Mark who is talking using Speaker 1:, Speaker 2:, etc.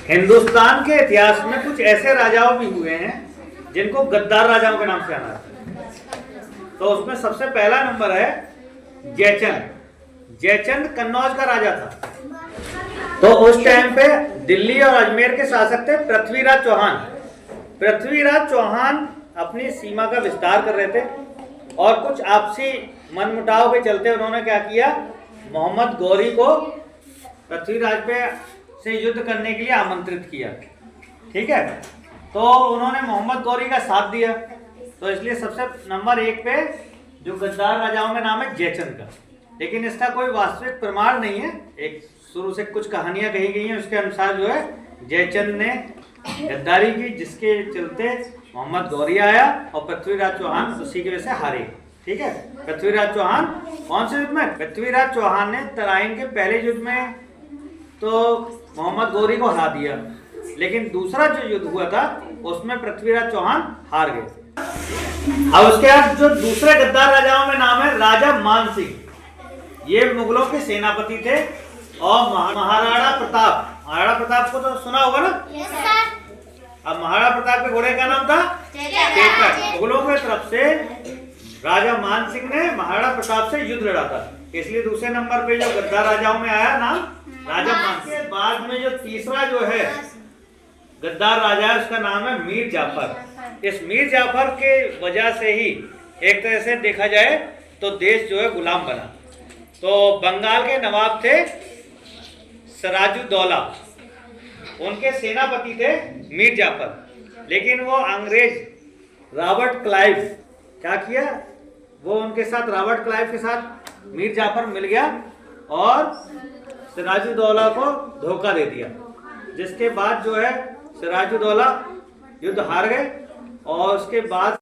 Speaker 1: हिंदुस्तान के इतिहास में कुछ ऐसे राजाओं भी हुए हैं जिनको गद्दार राजाओं के नाम से आना है। तो उसमें सबसे पहला नंबर है जयचंद। जयचंद कन्नौज का राजा था। तो उस टाइम पे दिल्ली और अजमेर के शासक थे पृथ्वीराज चौहान। पृथ्वीराज चौहान अपनी सीमा का विस्तार कर रहे थे और कुछ आपसी मनमुटाव के चलते उन्होंने क्या किया, मोहम्मद गौरी को पृथ्वीराज पे से युद्ध करने के लिए आमंत्रित किया। ठीक है, तो उन्होंने मोहम्मद गौरी का साथ दिया। तो इसलिए सबसे नंबर 1 पे जो गद्दार राजाओं में नाम है जयचंद का। लेकिन इसका कोई वास्तविक प्रमाण नहीं है। एक शुरू से कुछ कहानियां कही गई हैं, उसके अनुसार जो है जयचंद ने गद्दारी की, जिसके चलते मोहम्मद गौरी आया और पृथ्वीराज चौहान उसी की वजह से हारे। ठीक है, पृथ्वीराज चौहान कौन से युद्ध में? पृथ्वीराज चौहान ने तराइन के पहले युद्ध में तो मोहम्मद गौरी को हरा दिया, लेकिन दूसरा जो युद्ध हुआ था उसमें पृथ्वीराज चौहान हार गए। अब उसके बाद जो दूसरे गद्दार राजाओं में नाम है राजा मान सिंह। ये मुगलों के सेनापति थे और महाराणा प्रताप। महाराणा प्रताप को तो सुना होगा ना? अब महाराणा प्रताप के घोड़े का नाम था चेतक। मुगलों की तरफ से राजा मान सिंह ने महाराणा प्रताप से युद्ध लड़ा था, इसलिए दूसरे नंबर पे जो गद्दार राजाओं में आया नाम राजा मान सिंह। के बाद में जो तीसरा जो है गद्दार राजा है उसका नाम है मीर जाफर। इस मीर जाफर के वजह से ही एक तरह से देखा जाए तो देश जो है गुलाम बना। तो बंगाल के नवाब थे सिराजुद्दौला, उनके सेनापति थे मीर जाफर। लेकिन वो अंग्रेज रॉबर्ट क्लाइव क्या किया, वो उनके साथ रॉबर्ट क्लाइव के साथ मीर जाफर मिल गया और सिराजुद्दौला को धोखा दे दिया, जिसके बाद जो है सिराजुद्दौला युद्ध हार गए और उसके बाद